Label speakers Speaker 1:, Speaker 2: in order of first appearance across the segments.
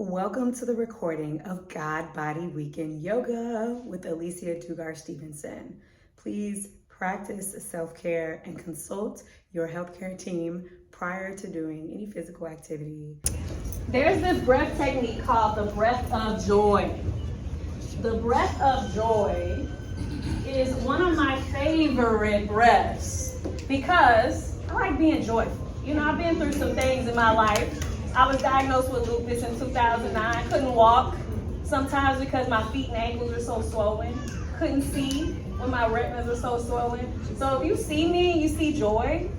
Speaker 1: Welcome to the recording of God Body Weekend Yoga with Alicia Dugar Stephenson. Please practice self-care and consult your healthcare team prior to doing any physical activity.
Speaker 2: There's this breath technique called the breath of joy. The breath of joy is one of my favorite breaths because I like being joyful. You know, I've been through some things in my life. I was diagnosed with lupus in 2009. Couldn't walk, sometimes because my feet and ankles were so swollen. Couldn't see when my retinas were so swollen. So if you see me and you see joy,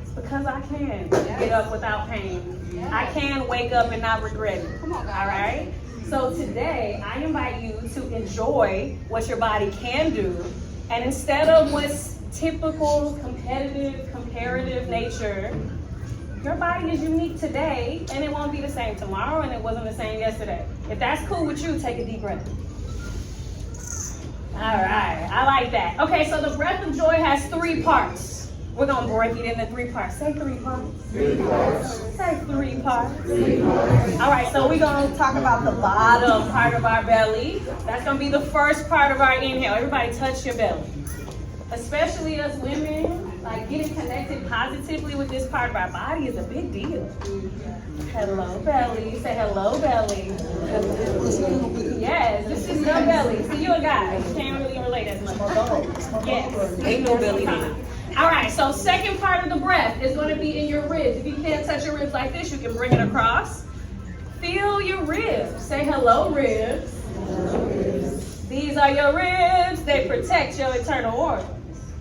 Speaker 2: it's because I can get up without pain. I can wake up and not regret it. Come on, all right? So today, I invite you to enjoy what your body can do. And instead of what's typical, competitive, comparative nature, your body is unique today, and it won't be the same tomorrow, and it wasn't the same yesterday. If that's cool with you, take a deep breath. All right, I like that. Okay, so the breath of joy has 3 parts. We're gonna break it into 3 parts. Say 3 parts. 3 parts. Say 3 parts. 3 parts. All right, so we're gonna talk about the bottom part of our belly. That's gonna be the first part of our inhale. Everybody touch your belly. Especially us women, like getting connected positively with this part of our body is a big deal. Hello, belly. Say hello, belly. Yes, this is your belly. See, you a guy. You can't really relate as much. Yes, ain't no belly there. All right, so second part of the breath is going to be in your ribs. If you can't touch your ribs like this, you can bring it across. Feel your ribs. Say hello, ribs. These are your ribs. They protect your internal organs.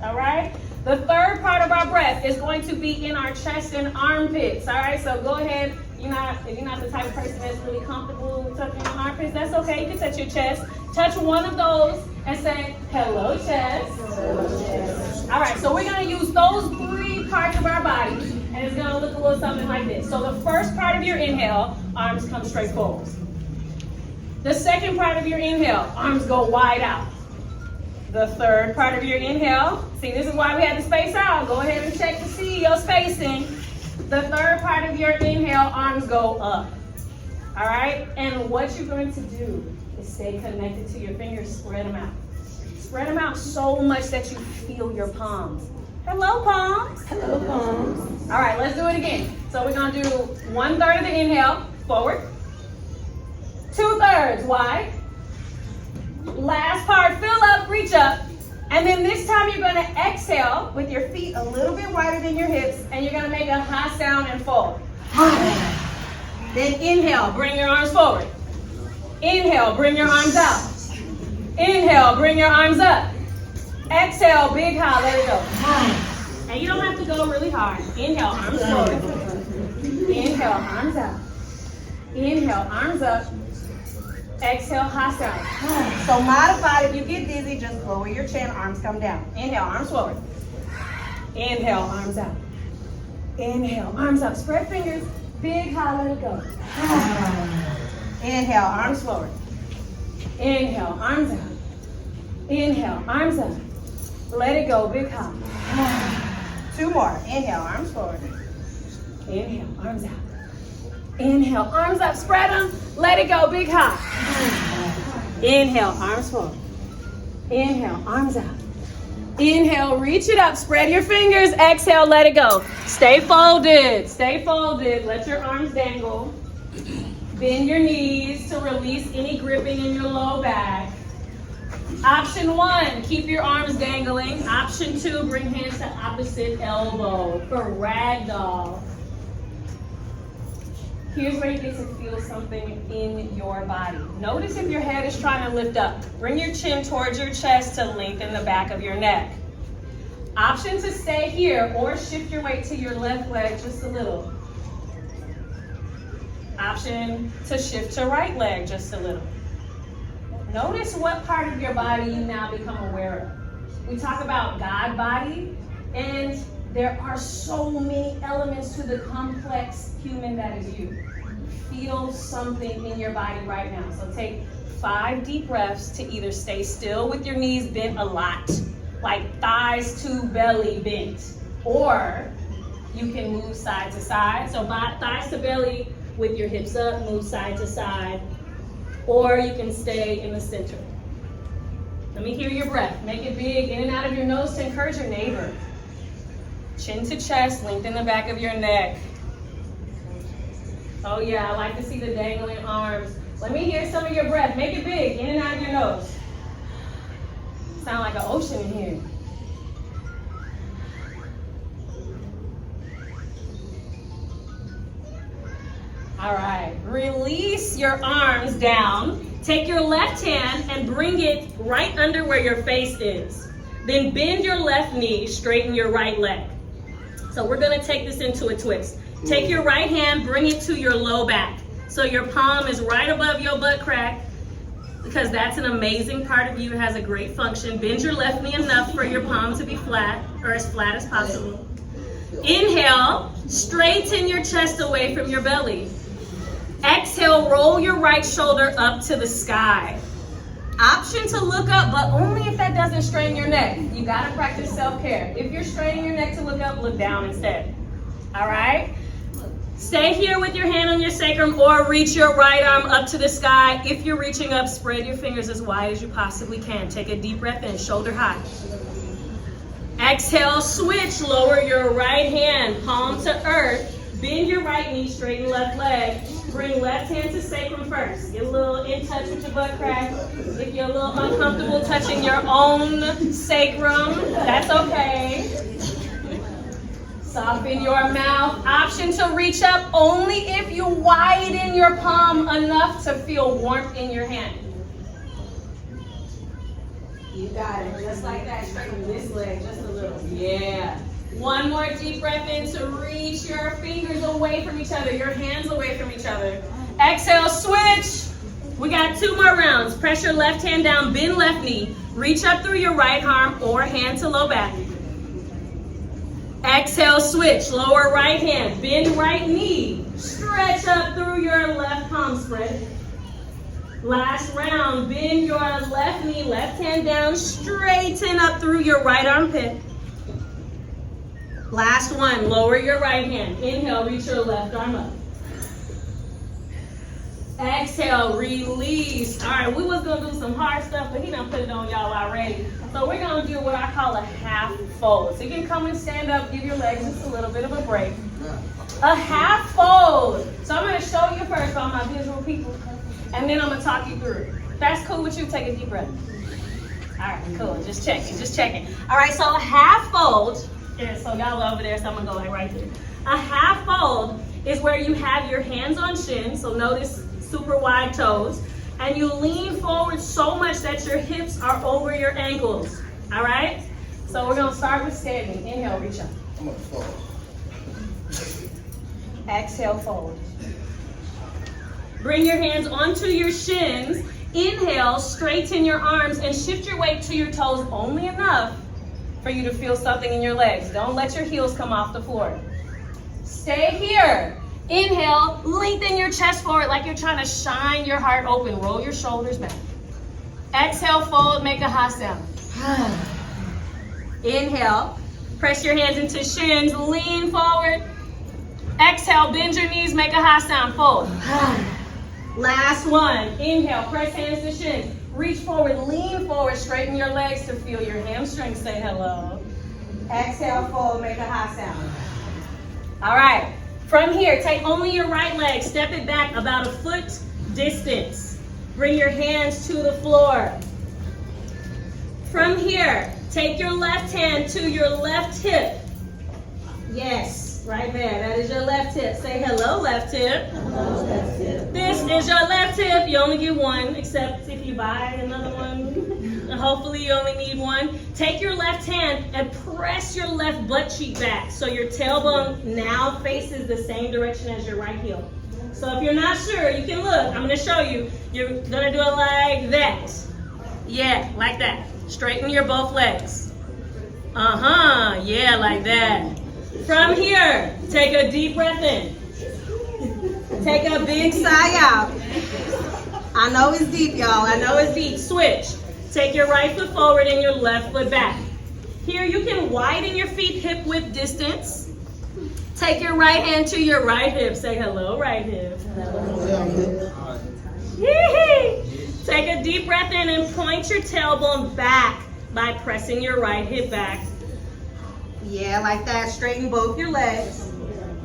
Speaker 2: All right? The third part of our breath is going to be in our chest and armpits. All right? So go ahead. If you're not the type of person that's really comfortable touching your armpits, that's okay. You can touch your chest. Touch one of those and say, hello, chest. Hello, chest. All right. So we're going to use those 3 parts of our body, and it's going to look a little something like this. So the first part of your inhale, arms come straight forward. The second part of your inhale, arms go wide out. The third part of your inhale, see, this is why we had to space out. Go ahead and check to see your spacing. The third part of your inhale, arms go up. All right? And what you're going to do is stay connected to your fingers, spread them out. Spread them out so much that you feel your palms. Hello, palms. Hello, palms. All right, let's do it again. So we're going to do 1/3 of the inhale, forward. 2/3 wide. Last part, fill up, reach up. And then this time you're going to exhale with your feet a little bit wider than your hips, and you're going to make a ha sound and fold. Then inhale, bring your arms forward. Inhale, bring your arms out. Inhale, bring your arms up. Exhale, big ha, let it go. And you don't have to go really hard. Inhale, arms forward. Inhale, arms out. Inhale, arms up. Exhale, ha sound. So modified, if you get dizzy, just lower your chin, arms come down. Inhale, arms forward. Inhale, arms out. Inhale, arms up. Spread fingers, big ha, let it go. Inhale, arms forward. Inhale, arms out. Inhale, arms up. Let it go, big ha. 2 more. Inhale, arms forward. Inhale, arms out. Inhale, arms up, spread them. Let it go, big ha. Inhale, arms forward. Inhale, arms out. Inhale, reach it up, spread your fingers. Exhale, let it go. Stay folded, stay folded. Let your arms dangle. Bend your knees to release any gripping in your low back. Option 1, keep your arms dangling. Option 2, bring hands to opposite elbow for ragdoll. Here's where you get to feel something in your body. Notice if your head is trying to lift up. Bring your chin towards your chest to lengthen the back of your neck. Option to stay here or shift your weight to your left leg just a little. Option to shift to right leg just a little. Notice what part of your body you now become aware of. We talk about God body, and there are so many elements to the complex human that is you. Feel something in your body right now. So take 5 deep breaths to either stay still with your knees bent a lot, like thighs to belly bent, or you can move side to side. So thighs to belly with your hips up, move side to side, or you can stay in the center. Let me hear your breath. Make it big, in and out of your nose to encourage your neighbor. Chin to chest, lengthen the back of your neck. Oh yeah, I like to see the dangling arms. Let me hear some of your breath. Make it big, in and out of your nose. Sound like an ocean in here. All right, release your arms down. Take your left hand and bring it right under where your face is. Then bend your left knee, straighten your right leg. So we're gonna take this into a twist. Take your right hand, bring it to your low back. So your palm is right above your butt crack, because that's an amazing part of you. It has a great function. Bend your left knee enough for your palm to be flat, or as flat as possible. Inhale, straighten your chest away from your belly. Exhale, roll your right shoulder up to the sky. Option to look up, but only if that doesn't strain your neck. You gotta practice self-care. If you're straining your neck to look up, look down instead. All right? Stay here with your hand on your sacrum, or reach your right arm up to the sky. If you're reaching up, spread your fingers as wide as you possibly can. Take a deep breath in, shoulder high. Exhale, switch, lower your right hand, palm to earth. Bend your right knee, straighten left leg. Bring left hand to sacrum first. Get a little in touch with your butt crack. If you're a little uncomfortable touching your own sacrum, that's okay. Soften your mouth. Option to reach up only if you widen your palm enough to feel warmth in your hand. You got it. Just like that. Straighten this leg just a little. Yeah. One more deep breath in to reach your fingers away from each other, your hands away from each other. Exhale, switch. We got 2 more rounds. Press your left hand down, bend left knee. Reach up through your right arm or hand to low back. Exhale, switch. Lower right hand, bend right knee. Stretch up through your left palm spread. Last round, bend your left knee, left hand down, straighten up through your right armpit. Last one, lower your right hand. Inhale, reach your left arm up. Exhale, release. All right, we was gonna do some hard stuff, but he done put it on y'all already. So we're gonna do what I call a half fold. So you can come and stand up, give your legs just a little bit of a break. A half fold. So I'm gonna show you first for all my visual people, and then I'm gonna talk you through it. If that's cool with you, take a deep breath. All right, cool, just checking. All right, so a half fold. Yeah, so y'all over there, so I'm gonna go like right there. A half fold is where you have your hands on shins, so notice super wide toes, and you lean forward so much that your hips are over your ankles, all right? So we're gonna start with standing. Inhale, reach up.
Speaker 3: I'm gonna fold.
Speaker 2: Exhale, fold. Bring your hands onto your shins. Inhale, straighten your arms and shift your weight to your toes only enough for you to feel something in your legs. Don't let your heels come off the floor. Stay here. Inhale, lengthen your chest forward like you're trying to shine your heart open. Roll your shoulders back. Exhale, fold, make a hot sound. Inhale, press your hands into shins, lean forward. Exhale, bend your knees, make a hot sound, fold. Last one. Inhale, press hands to shins. Reach forward, lean forward, straighten your legs to feel your hamstrings say hello. Exhale, fold, make a hot sound. All right, from here, take only your right leg, step it back about a foot distance. Bring your hands to the floor. From here, take your left hand to your left hip. Yes, right there, that is your left hip. Say hello, left hip.
Speaker 3: Hello, left hip.
Speaker 2: This is your left hip. You only get one, except if you buy another one. Hopefully you only need one. Take your left hand and press your left butt cheek back so your tailbone now faces the same direction as your right heel. So if you're not sure, you can look. I'm gonna show you. You're gonna do it like that. Yeah, like that. Straighten your both legs. Yeah, like that. From here, take a deep breath in. Take a big sigh out. I know it's deep, y'all. I know it's deep. Switch. Take your right foot forward and your left foot back. Here you can widen your feet hip width distance. Take your right hand to your right hip. Say hello, right hip. Yee. Take a deep breath in and point your tailbone back by pressing your right hip back. Yeah, like that. Straighten both your legs.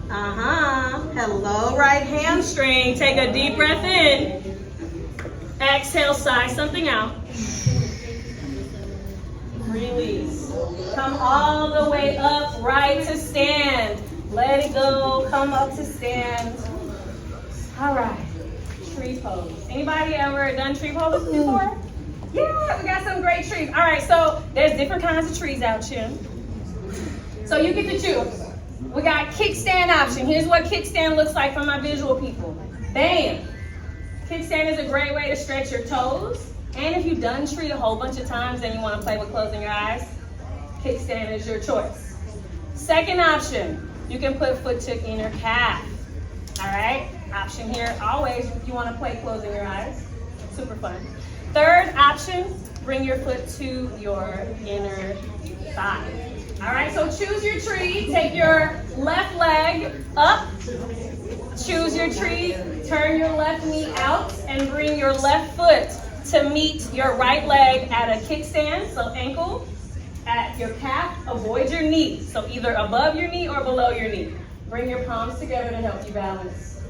Speaker 2: Hello, right hamstring. Take a deep breath in. Exhale, sigh something out. Release. Come all the way up, right to stand. Let it go. Come up to stand. All right. Tree pose. Anybody ever done tree poses before? Yeah, we got some great trees. All right, so there's different kinds of trees out here. So you get to choose. We got kickstand option. Here's what kickstand looks like for my visual people. Bam. Kickstand is a great way to stretch your toes. And if you've done tree a whole bunch of times and you want to play with closing your eyes, kickstand is your choice. Second option, you can put foot to inner calf. All right? Option here, always, if you want to play closing your eyes. Super fun. Third option, bring your foot to your inner thigh. All right, so choose your tree. Take your left leg up. Choose your tree. Turn your left knee out and bring your left foot to meet your right leg at a kickstand. So ankle at your calf. Avoid your knee. So either above your knee or below your knee. Bring your palms together to help you balance.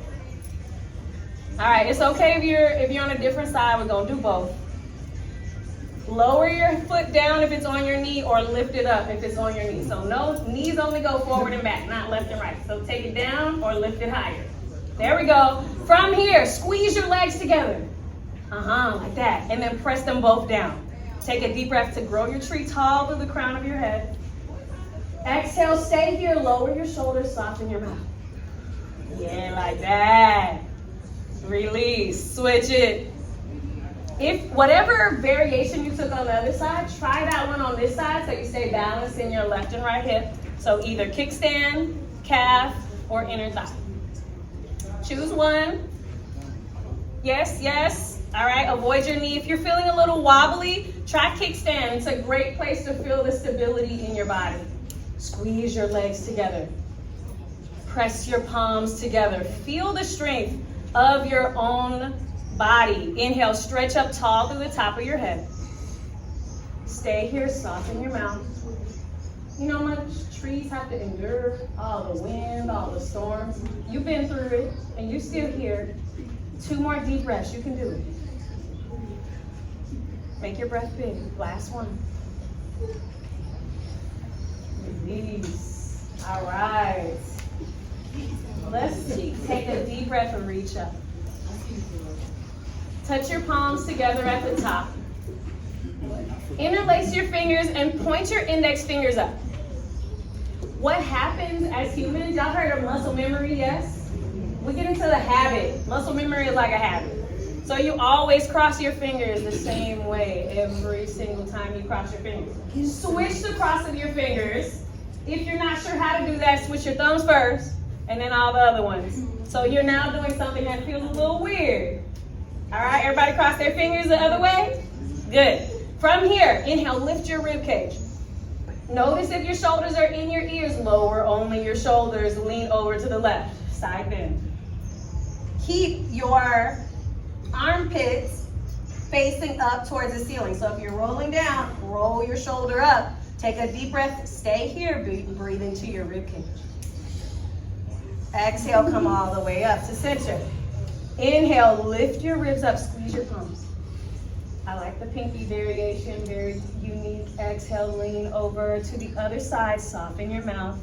Speaker 2: All right, it's okay if you're on a different side. We're gonna do both. Lower your foot down if it's on your knee, or lift it up if it's on your knee. So no, knees only go forward and back, not left and right. So take it down or lift it higher. There we go. From here, squeeze your legs together. Like that. And then press them both down. Take a deep breath to grow your tree tall to the crown of your head. Exhale, stay here, lower your shoulders, soften your mouth. Yeah, like that. Release, switch it. If whatever variation you took on the other side, try that one on this side so you stay balanced in your left and right hip. So either kickstand, calf, or inner thigh. Choose one. Yes, yes. All right, avoid your knee. If you're feeling a little wobbly, try kickstand. It's a great place to feel the stability in your body. Squeeze your legs together. Press your palms together. Feel the strength of your own body. Inhale, stretch up tall through the top of your head. Stay here, soften your mouth. You know how much trees have to endure all the wind, all the storms? You've been through it, and you're still here. 2 more deep breaths, you can do it. Make your breath big. Last one. Release. All right. Let's see. Take a deep breath and reach up. Touch your palms together at the top. Interlace your fingers and point your index fingers up. What happens as humans, y'all heard of muscle memory, yes? We get into the habit. Muscle memory is like a habit. So you always cross your fingers the same way every single time you cross your fingers. You switch the cross of your fingers. If you're not sure how to do that, switch your thumbs first and then all the other ones. So you're now doing something that feels a little weird. All right, everybody cross their fingers the other way? Good. From here, inhale, lift your rib cage. Notice if your shoulders are in your ears, lower only your shoulders, lean over to the left, side bend. Keep your armpits facing up towards the ceiling. So if you're rolling down, roll your shoulder up. Take a deep breath, stay here, breathe into your rib cage. Exhale, come all the way up to center. Inhale, lift your ribs up, squeeze your palms. I like the pinky variation, very unique. Exhale, lean over to the other side, soften your mouth.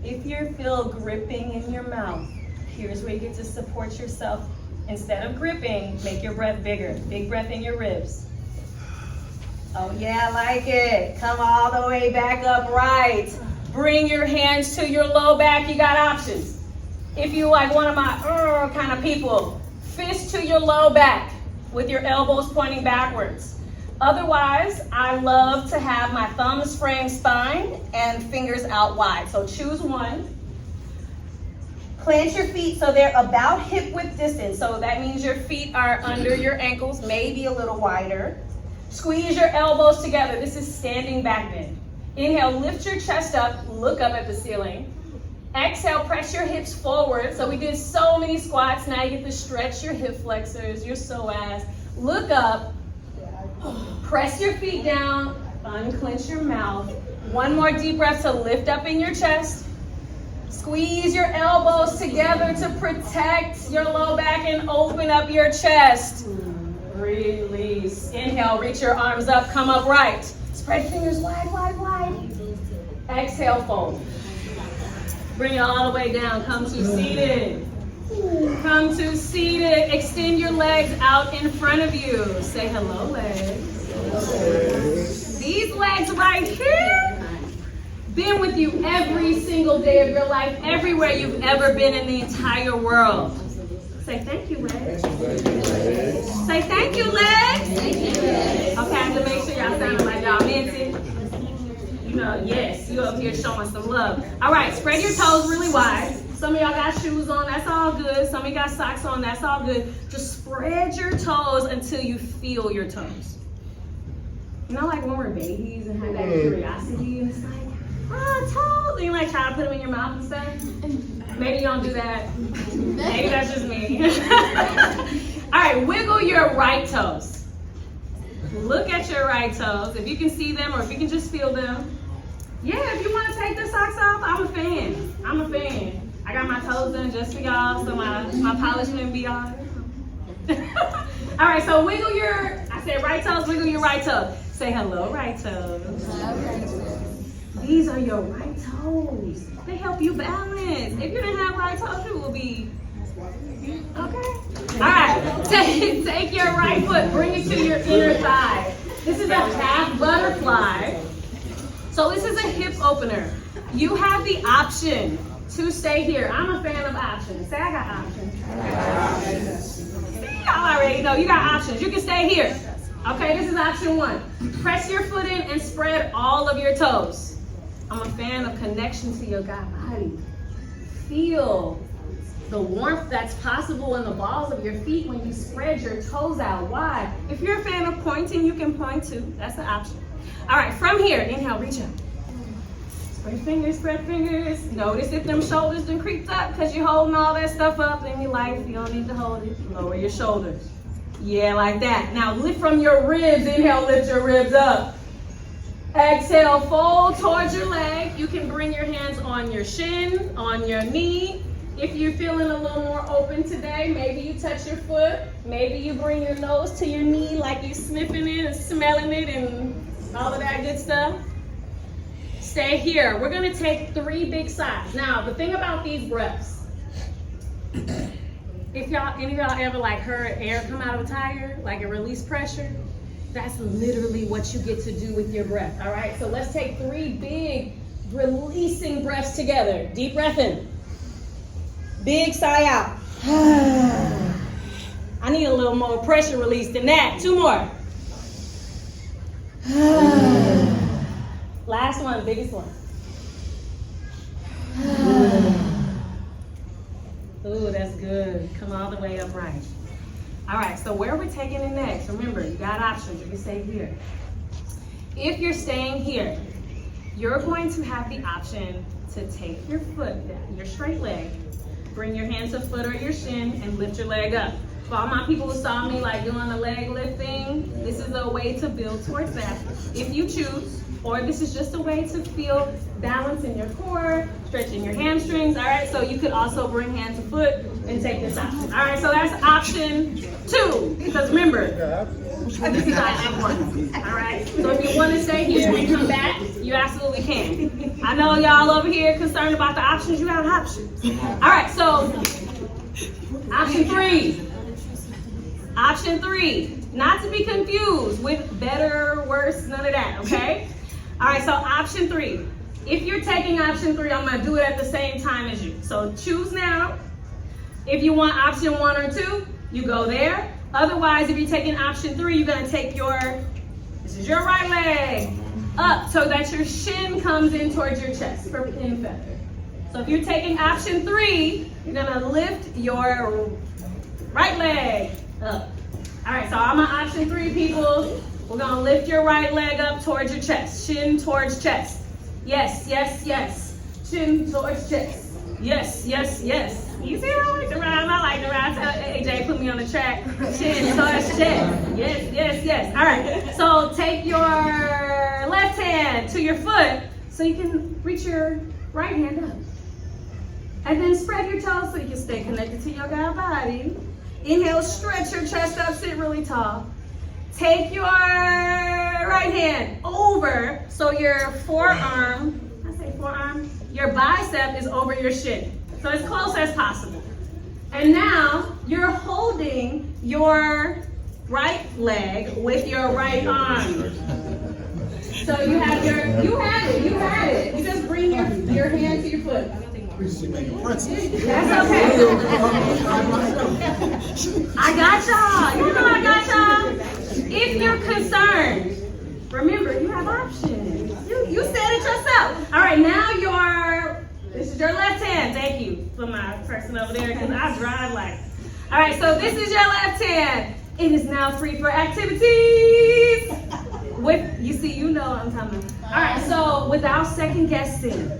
Speaker 2: If you feel gripping in your mouth, here's where you get to support yourself. Instead of gripping, make your breath bigger. Big breath in your ribs. Oh yeah, I like it. Come all the way back upright. Bring your hands to your low back. You got options. If you like one of my kind of people, fist to your low back with your elbows pointing backwards. Otherwise, I love to have my thumbs frame spine and fingers out wide. So choose one. Plant your feet so they're about hip width distance. So that means your feet are under your ankles, maybe a little wider. Squeeze your elbows together. This is standing back bend. Inhale, lift your chest up, look up at the ceiling. Exhale, press your hips forward. So we did so many squats. Now you get to stretch your hip flexors, your psoas. Look up, press your feet down, unclench your mouth. One more deep breath to lift up in your chest. Squeeze your elbows together to protect your low back and open up your chest. Release. Inhale, reach your arms up, come upright. Spread fingers wide, wide, wide. Exhale, fold. Bring it all the way down. Come to seated. Come to seated. Extend your legs out in front of you. Say hello, legs. These legs right here, been with you every single day of your life, everywhere you've ever been in the entire world. Say thank you, legs. Say thank you, legs. Okay, I have to make sure y'all sound like y'all meant it. You know, yes, you up here showing some love. All right, spread your toes really wide. Some of y'all got shoes on, that's all good. Some of you got socks on, that's all good. Just spread your toes until you feel your toes. You know, like when we're babies and have that curiosity and it's like, toes. And you like try to put them in your mouth and stuff. Maybe you don't do that. Maybe that's just me. All right, wiggle your right toes. Look at your right toes. If you can see them or if you can just feel them. Yeah, if you want to take the socks off, I'm a fan. I'm a fan. I got my toes done just for y'all, so my polish can be on. All right, so wiggle your, I said right toes, wiggle your right toes. Say hello, right toes. These are your right toes. They help you balance. If you didn't have right toes, you would be, okay. All right, take your right foot, bring it to your inner thigh. This is a half butterfly. So this is a hip opener. You have the option to stay here. I'm a fan of options. Say I got options. See, y'all already know you got options. You can stay here. Okay, this is option one. Press your foot in and spread all of your toes. I'm a fan of connection to your God body. Feel the warmth that's possible in the balls of your feet when you spread your toes out wide. If you're a fan of pointing, you can point too. That's an option. All right, from here, inhale, reach up. Spread fingers, spread fingers. Notice if them shoulders done creeped up because you're holding all that stuff up in your life. You don't need to hold it. Lower your shoulders. Yeah, like that. Now lift from your ribs. Inhale, lift your ribs up. Exhale, fold towards your leg. You can bring your hands on your shin, on your knee. If you're feeling a little more open today, maybe you touch your foot. Maybe you bring your nose to your knee like you're sniffing it and smelling it and all of that good stuff. Stay here. We're gonna take 3 big sighs. Now, the thing about these breaths, if any of y'all ever like heard air come out of a tire, like a release pressure, that's literally what you get to do with your breath, all right? So let's take 3 big releasing breaths together. Deep breath in. Big sigh out. I need a little more pressure release than that. 2 more. Last one, biggest one. Ooh, that's good. Come all the way upright. All right, so where we're taking it next, remember, you got options. You can stay here. If you're staying here, you're going to have the option to take your foot down, your straight leg, bring your hand to foot or your shin, and lift your leg up. For all my people who saw me like doing the leg lifting, this is a way to build towards that if you choose, or this is just a way to feel balance in your core, stretching your hamstrings, all right? So you could also bring hand to foot and take this option. All right, so that's option 2, because remember, this is option 1, all right? So if you want to stay here and come back, you absolutely can. I know y'all over here concerned about the options, you have options. All right, so option 3. Option 3, not to be confused with better, worse, none of that, okay? All right, so option 3. If you're taking option 3, I'm gonna do it at the same time as you. So choose now. If you want option 1 or 2, you go there. Otherwise, if you're taking option 3, you're gonna take this is your right leg, up so that your shin comes in towards your chest for pin feather. So if you're taking option 3, you're gonna lift your right leg up. All right, so all my option 3 people, we're gonna lift your right leg up towards your chest, shin towards chest. Yes, yes, yes. Chin towards chest. Yes, yes, yes. You see how I like the rhyme? I like the rhyme. Tell AJ, put me on the track. Chin towards chest. Yes, yes, yes. All right. So take your left hand to your foot so you can reach your right hand up. And then spread your toes so you can stay connected to your God body. Inhale, stretch your chest up, sit really tall. Take your right hand over so your forearm, your bicep is over your shin. So as close as possible. And now you're holding your right leg with your right arm. So you had it. You just bring your hand to your foot. That's okay. I got y'all. You know I got y'all. If you're concerned, remember you have options. You said it yourself. All right, now this is your left hand. Thank you for my person over there because I drive like. All right, so this is your left hand. It is now free for activities. You know what I'm talking about. All right, so without second guessing,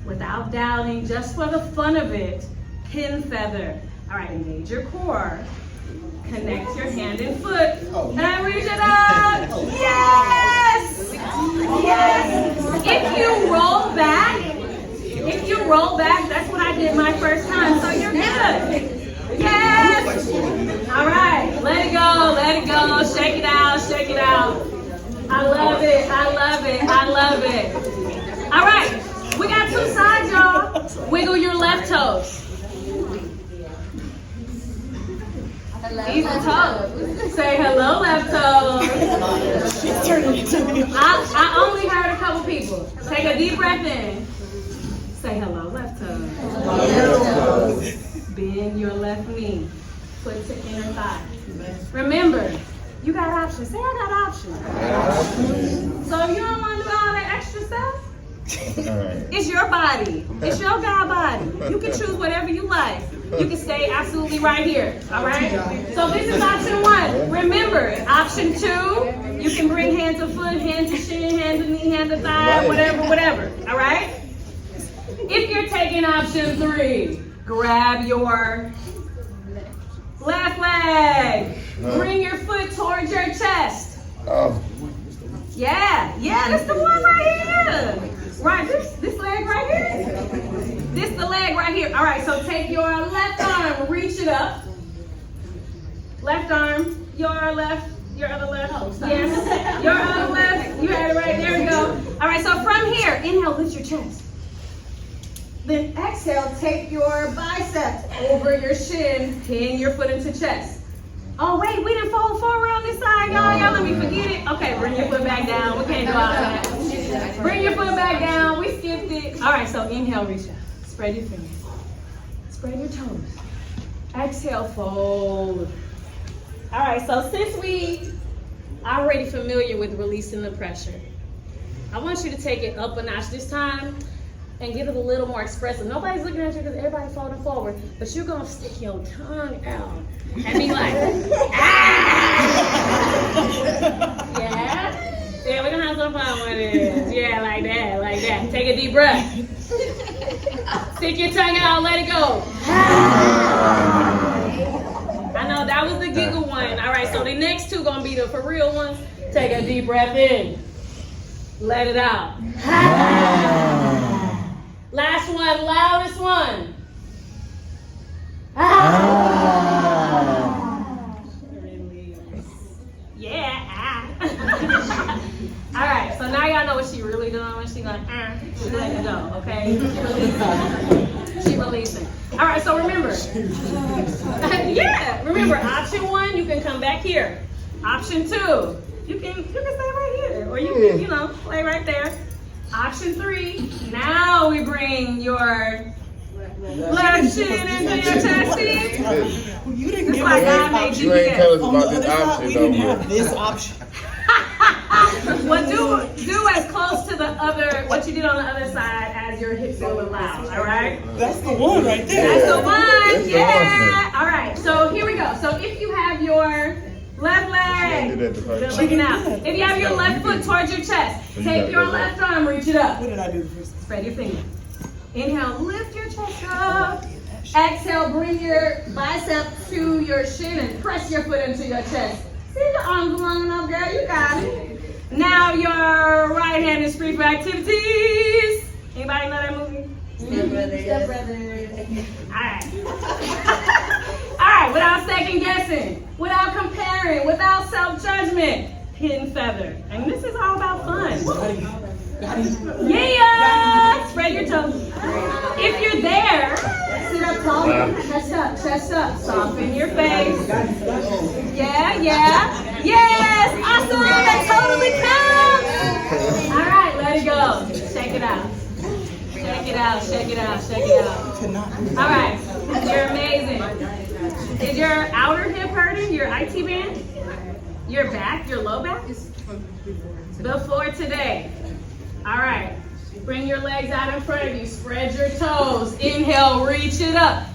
Speaker 2: without doubting, just for the fun of it, pin feather. All right, engage your core. Connect your hand and foot. And reach it up. Yes! Yes! If you roll back, that's what I did my first time, so you're good. Yes! All right, let it go. Shake it out. I love it. All right, we got two sides, y'all. Wiggle your left toes. These are toes. Say hello, left toes. I only heard a couple people. Take a deep breath in. Say hello, left toes. Bend your left knee. Foot to inner thigh. Remember, you got options. Say I got options. So if you don't want to do all that extra stuff, it's your body. It's your God body. You can choose whatever you like. You can stay absolutely right here. All right? So this is option 1. Remember, option 2, you can bring hand to foot, hand to shin, hand to knee, hand to thigh, whatever. All right? If you're taking option 3, grab your left leg. Bring your foot towards your chest. Yeah, that's the one right here. Right, this leg right here. This the leg right here. All right, so take your left arm, reach it up. Left arm, your other left. Yes, your other left. You had it right, there we go. All right, so from here, inhale, lift your chest. Then exhale, take your biceps over your shin, pin your foot into chest. Oh wait, we didn't fold forward on this side, y'all. Y'all let me forget it. Okay, bring your foot back down. We can't do all that. Bring your foot back down. We skipped it. All right, so inhale, reach out. Spread your fingers. Spread your toes. Exhale, fold. All right, so since we are already familiar with releasing the pressure, I want you to take it up a notch this time and get it a little more expressive. Nobody's looking at you because everybody's folding forward, but you're gonna stick your tongue out and be like, yeah, we're gonna have some fun with this. Yeah, like that. Take a deep breath. Stick your tongue out, let it go. I know that was the giggle one. All right, so the next two gonna be the for real ones. Take a deep breath in, let it out. Last one, loudest one. Yeah. All right, so now y'all know what she really doing when she like, she letting it go, okay? She releasing. All right, so remember. Remember, option 1, you can come back here. Option 2, you can stay right here, or you can, play right there. Option 3, now we bring your left shin into your chest. It's like God made you
Speaker 3: ain't tell us about this option,
Speaker 4: we didn't have this option.
Speaker 2: Well, do as close to the other, what you did on the other side as your hips will allow, all right?
Speaker 4: That's the one right there.
Speaker 2: That's the one, yeah. All right, so here we go. So if you have your Left leg. Good looking out. If you have your left foot towards your chest, take your left arm, reach it up.
Speaker 4: What did I do first?
Speaker 2: Spread your finger. Inhale, lift your chest up. Exhale, bring your bicep to your shin and press your foot into your chest. See the arms long enough, girl, you got it. Now your right hand is free for activities. Anybody know that movie? Step Brothers. All right, without second guessing, without comparing, without self-judgment, hidden feather. And this is all about fun. Yeah! Spread your toes. If you're there, sit up tall, chest up, soften your face. Yeah. Yes! Awesome! That totally counts! All right, let it go. Shake it out. Shake it out. All right, you're amazing. Is your outer hip hurting? Your IT band? Your back? Your low back? Before today. All right, bring your legs out in front of you. Spread your toes. Inhale, reach it up.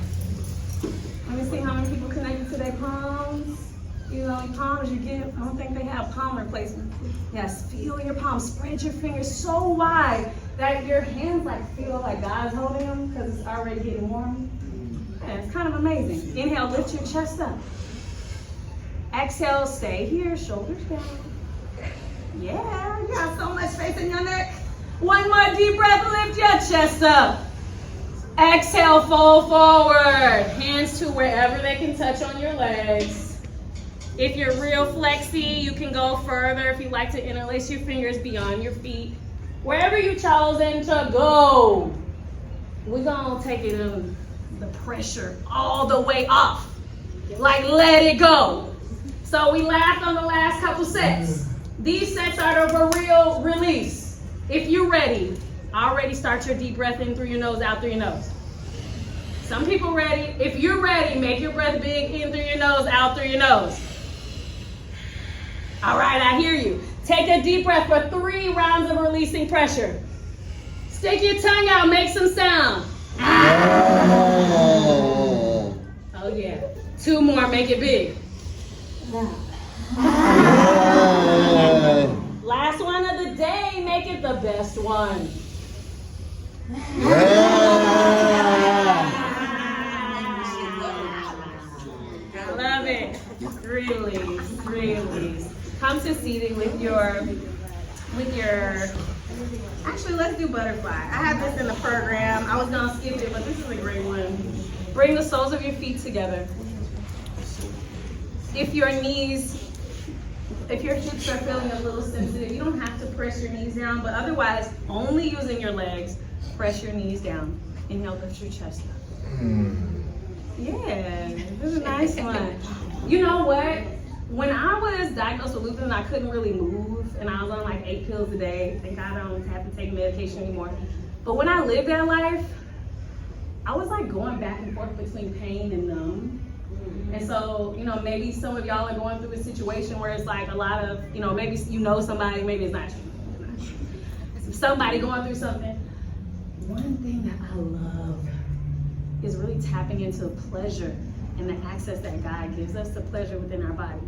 Speaker 2: Let me see how many people connected to their palms. You know, palms you get. I don't think they have palm replacement. Yes, feel your palms. Spread your fingers so wide that your hands like feel like God's holding them because it's already getting warm. Yeah, it's kind of amazing. Inhale, lift your chest up. Exhale, stay here, shoulders down. Yeah, you got so much space in your neck. One more deep breath, lift your chest up. Exhale, fold forward. Hands to wherever they can touch on your legs. If you're real flexy, you can go further if you like to interlace your fingers beyond your feet. Wherever you chosen to go, we're gonna take it in the pressure all the way off. Like let it go. So we laughed on the last couple sets. These sets are the real release. If you're ready, already start your deep breath in through your nose, out through your nose. Some people ready. If you're ready, make your breath big in through your nose, out through your nose. All right, I hear you. Take a deep breath for 3 rounds of releasing pressure. Stick your tongue out, make some sound. Oh yeah. 2 more, make it big. Last one of the day, make it the best one. Love it. Release. Come to seating with your, actually let's do butterfly. I have this in the program. I was gonna skip it, but this is a great one. Bring the soles of your feet together. If your hips are feeling a little sensitive, you don't have to press your knees down, but otherwise, only using your legs, press your knees down. Inhale, lift your chest up. Yeah, this is a nice one. You know what? When I was diagnosed with lupus and I couldn't really move, and I was on like 8 pills a day, thank God I don't have to take medication anymore. But when I lived that life, I was like going back and forth between pain and numb. And so, you know, maybe some of y'all are going through a situation where it's like a lot of, you know, maybe you know somebody, maybe it's not you. Somebody going through something. One thing that I love is really tapping into pleasure and the access that God gives us to pleasure within our body.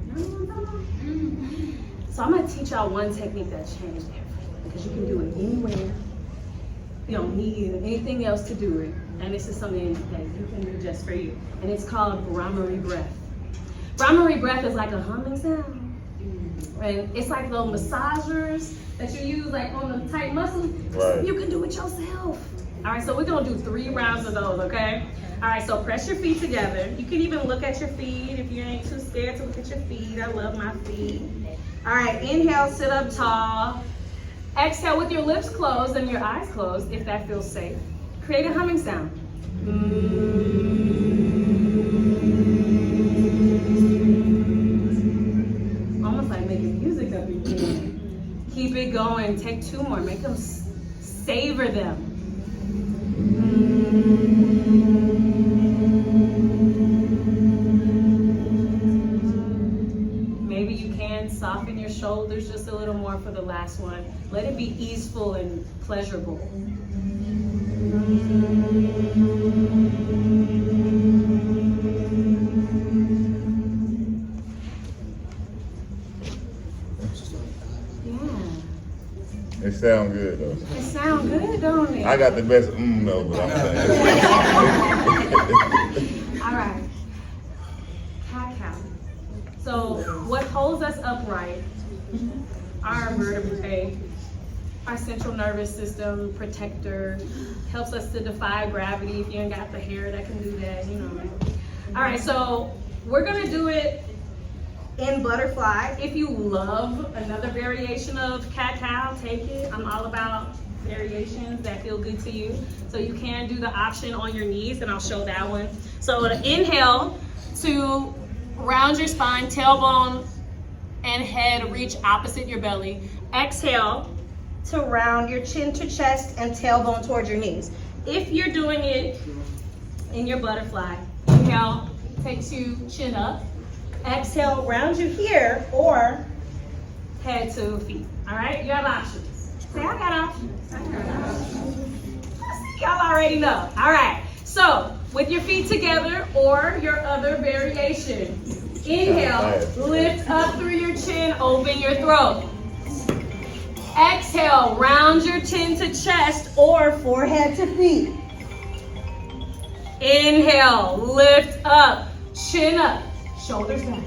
Speaker 2: So I'm gonna teach y'all one technique that changed everything, because you can do it anywhere. You don't need anything else to do it. And this is something that you can do just for you. And it's called Brahmari breath. Brahmari breath is like a humming sound. And it's like those massagers that you use like on the tight muscles. Right. You can do it yourself. All right, so we're gonna do 3 rounds of those, okay? All right, so press your feet together. You can even look at your feet if you ain't too scared to look at your feet. I love my feet. All right, inhale, sit up tall. Exhale with your lips closed and your eyes closed if that feels safe. Create a humming sound. Almost like making music up in here. Keep it going. Take 2 more. Make them savor them. Maybe you can soften your shoulders just a little more for the last one. Let it be easeful and pleasurable.
Speaker 3: sound good though.
Speaker 2: It sounds good, don't it?
Speaker 3: I got the best though, but I'm saying.
Speaker 2: All right. Cat cow. So what holds us upright, our vertebrae, our central nervous system protector, helps us to defy gravity. If you ain't got the hair that can do that, you know. All right, so we're gonna do it in butterfly. If you love another variation of cat-cow, take it. I'm all about variations that feel good to you. So you can do the option on your knees, and I'll show that one. So inhale to round your spine, tailbone and head reach opposite your belly. Exhale to round your chin to chest and tailbone towards your knees. If you're doing it in your butterfly, inhale takes you chin up. Exhale, round you here, or head to feet. All right, you have options. Say, I got options. I got options. Y'all already know. All right, so with your feet together or your other variation, inhale, lift up through your chin, open your throat. Exhale, round your chin to chest or forehead to feet. Inhale, lift up, chin up, shoulders back.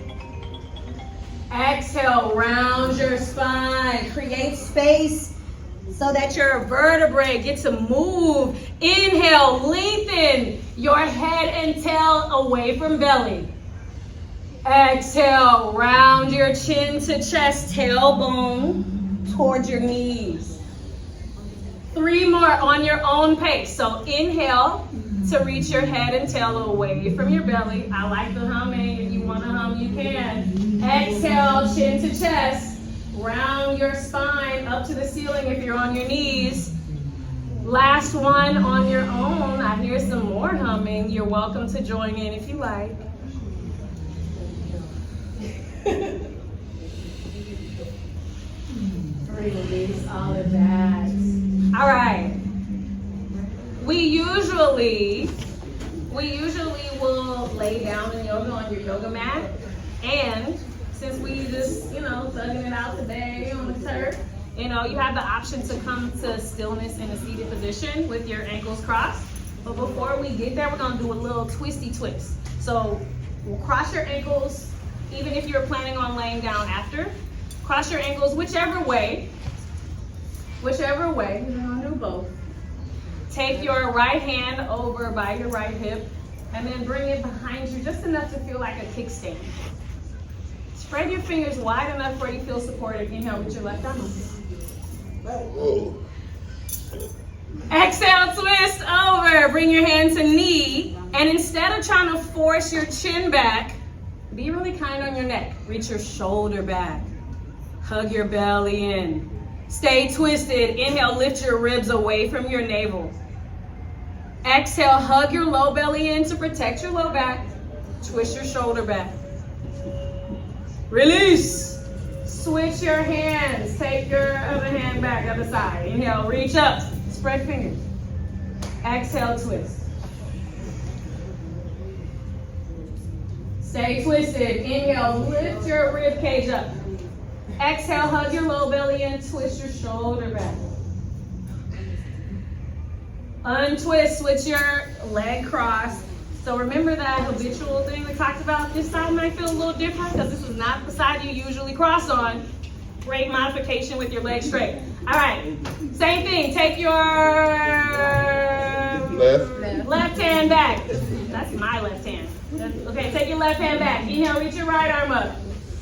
Speaker 2: Exhale, round your spine. Create space so that your vertebrae get to move. Inhale, lengthen your head and tail away from belly. Exhale, round your chin to chest, tailbone towards your knees. 3 more on your own pace. So inhale to reach your head and tail away from your belly. I like the humming. If you want to hum, you can. Exhale, chin to chest. Round your spine up to the ceiling if you're on your knees. Last one on your own. I hear some more humming. You're welcome to join in if you like. Release all of that. All right. We usually will lay down in yoga on your yoga mat, and since we just, thugging it out today on the turf, you have the option to come to stillness in a seated position with your ankles crossed. But before we get there, we're gonna do a little twisty twist. So we'll cross your ankles, even if you're planning on laying down after. Cross your ankles whichever way, we're gonna do both. Take your right hand over by your right hip and then bring it behind you just enough to feel like a kickstand. Spread your fingers wide enough where you feel supported. Inhale with your left arm. Exhale, twist over. Bring your hand to knee, and instead of trying to force your chin back, be really kind on your neck. Reach your shoulder back. Hug your belly in. Stay twisted. Inhale, lift your ribs away from your navel. Exhale, hug your low belly in to protect your low back. Twist your shoulder back. Release. Switch your hands. Take your other hand back, other side. Inhale, reach up. Spread fingers. Exhale, twist. Stay twisted. Inhale, lift your rib cage up. Exhale, hug your low belly in, twist your shoulder back. Untwist, switch your leg cross. So remember that habitual thing we talked about? This side might feel a little different because this is not the side you usually cross on. Great modification with your legs straight. All right, same thing. Take your left hand back. That's my left hand. Okay, take your left hand back. Inhale, reach your right arm up.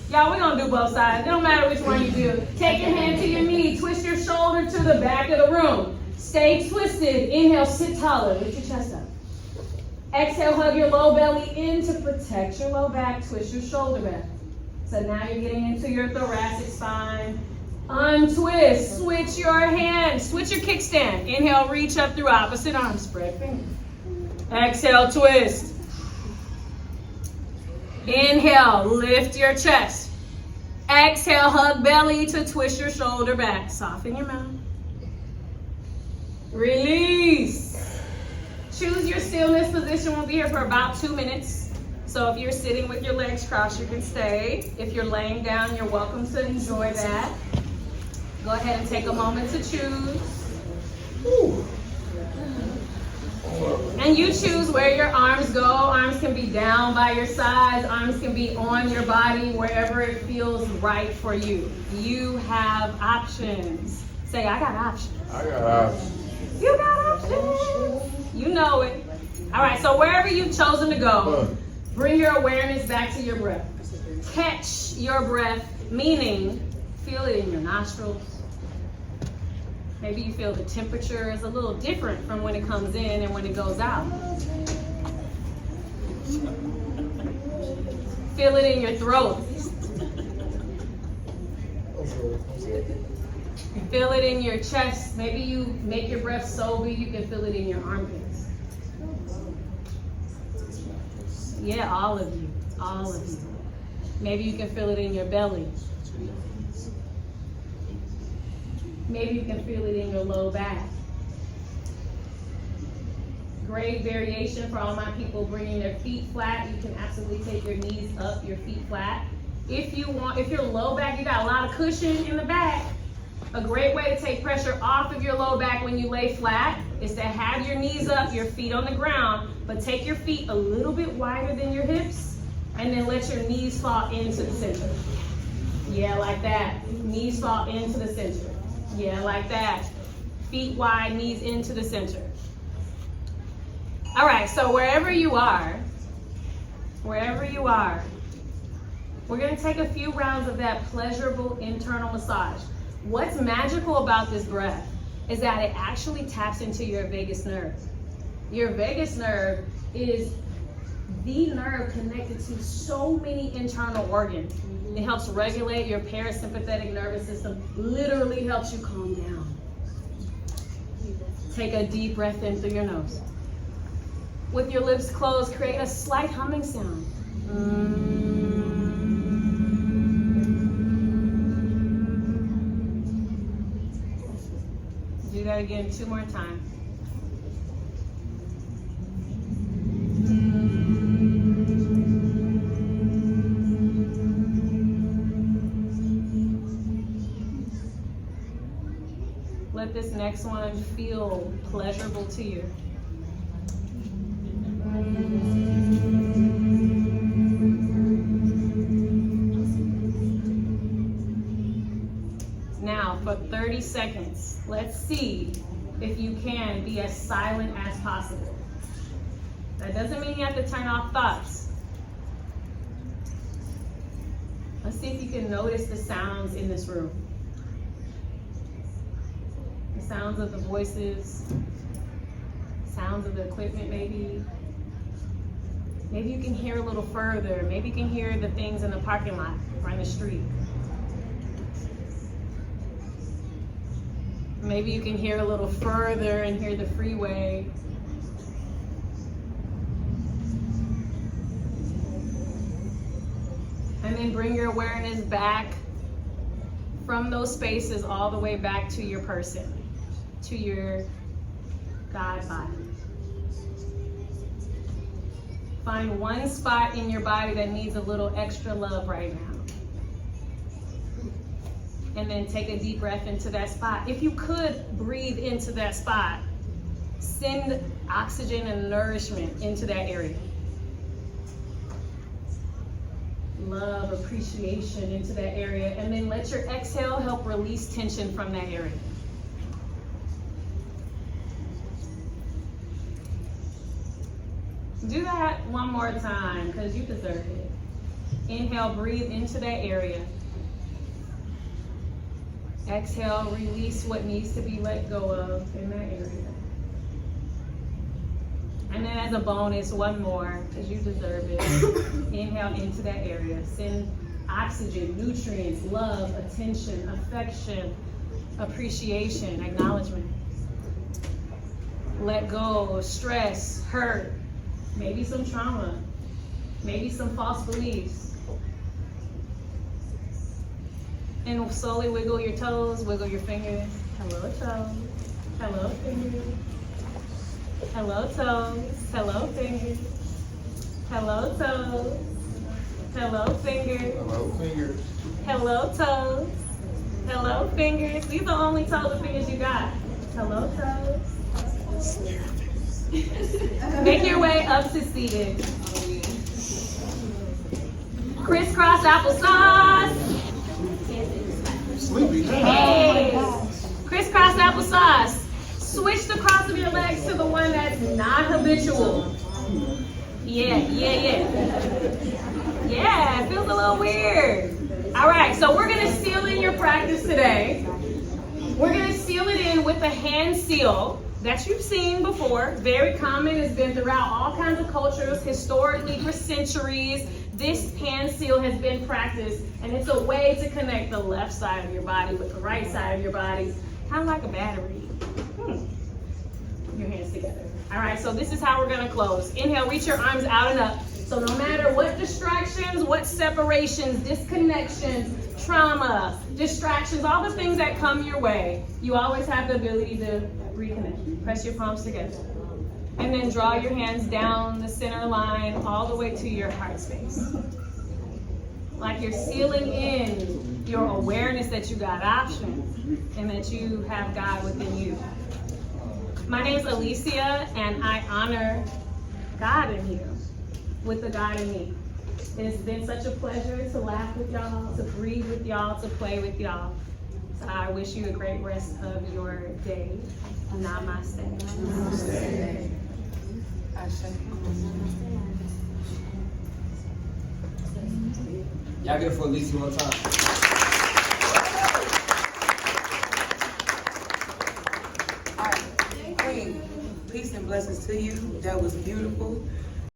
Speaker 2: Y'all, we're gonna do both sides. It don't matter which one you do. Take your hand to your knee. Twist your shoulder to the back of the room. Stay twisted. Inhale, sit taller. Lift your chest up. Exhale, hug your low belly in to protect your low back. Twist your shoulder back. So now you're getting into your thoracic spine. Untwist. Switch your hands. Switch your kickstand. Inhale, reach up through opposite arm. Spread fingers. Exhale, twist. Inhale, lift your chest. Exhale, hug belly to twist your shoulder back. Soften your mouth. Release. Choose your stillness position. We'll be here for about 2 minutes. So if you're sitting with your legs crossed, you can stay. If you're laying down, you're welcome to enjoy that. Go ahead and take a moment to choose. And you choose where your arms go. Arms can be down by your sides. Arms can be on your body, wherever it feels right for you. You have options. Say, I got options.
Speaker 3: I got options.
Speaker 2: You got options. You know it. All right, so wherever you've chosen to go, bring your awareness back to your breath. Catch your breath, meaning feel it in your nostrils. Maybe you feel the temperature is a little different from when it comes in and when it goes out. Feel it in your throat. Feel it in your chest. Maybe you make your breath so big you can feel it in your armpits. Yeah, all of you. All of you. Maybe you can feel it in your belly. Maybe you can feel it in your low back. Great variation for all my people bringing their feet flat. You can absolutely take your knees up, your feet flat. If you're low back, you got a lot of cushion in the back. A great way to take pressure off of your low back when you lay flat is to have your knees up, your feet on the ground, but take your feet a little bit wider than your hips, and then let your knees fall into the center. Yeah, like that. Knees fall into the center. Yeah, like that. Feet wide, knees into the center. All right, so wherever you are, we're gonna take a few rounds of that pleasurable internal massage. What's magical about this breath is that it actually taps into your vagus nerve. Your vagus nerve is the nerve connected to so many internal organs. It helps regulate your parasympathetic nervous system, literally helps you calm down. Take a deep breath in through your nose. With your lips closed, create a slight humming sound. Do that again 2 more times. Let this next one feel pleasurable to you. Now, for 30 seconds, let's see if you can be as silent as possible. That doesn't mean you have to turn off thoughts. Let's see if you can notice the sounds in this room. The sounds of the voices, sounds of the equipment maybe. Maybe you can hear a little further. Maybe you can hear the things in the parking lot or in the street. Maybe you can hear a little further and hear the freeway. And then bring your awareness back from those spaces all the way back to your person, to your God body. Find one spot in your body that needs a little extra love right now. And then take a deep breath into that spot. If you could breathe into that spot, send oxygen and nourishment into that area. Love, appreciation into that area. And then let your exhale help release tension from that area. Do that one more time because you deserve it. Inhale, breathe into that area. Exhale, release what needs to be let go of in that area. And then as a bonus, one more, because you deserve it. Inhale into that area. Send oxygen, nutrients, love, attention, affection, appreciation, acknowledgement. Let go of stress, hurt, maybe some trauma, maybe some false beliefs. And slowly wiggle your toes, wiggle your fingers. Hello, toes. Hello, fingers. Hello, toes. Hello, fingers. Hello, toes. Hello, fingers.
Speaker 3: Hello, fingers.
Speaker 2: Hello, toes. Hello, fingers. These are the only toes and fingers you got. Hello, toes. Make your way up to seated. Crisscross applesauce.
Speaker 4: Sleepy.
Speaker 2: Hey. Crisscross applesauce. Switch the cross of your legs to the one that's not habitual. Yeah. Yeah, it feels a little weird. All right, so we're gonna seal in your practice today. We're gonna seal it in with the hand seal that you've seen before. Very common, it's been throughout all kinds of cultures, historically for centuries. This hand seal has been practiced, and it's a way to connect the left side of your body with the right side of your body, kind of like a battery. Your hands together. All right, so this is how we're gonna close. Inhale, reach your arms out and up. So no matter what distractions, what separations, disconnections, trauma, distractions, all the things that come your way, you always have the ability to reconnect. Press your palms together. And then draw your hands down the center line all the way to your heart space. Like you're sealing in your awareness that you got options and that you have God within you. My name is Alicia, and I honor God in you with the God in me. It's been such a pleasure to laugh with y'all, to breathe with y'all, to play with y'all. So I wish you a great rest of your day. Namaste. Namaste.
Speaker 5: Y'all get it for Alicia one time.
Speaker 6: Queen, peace and blessings to you. That was beautiful.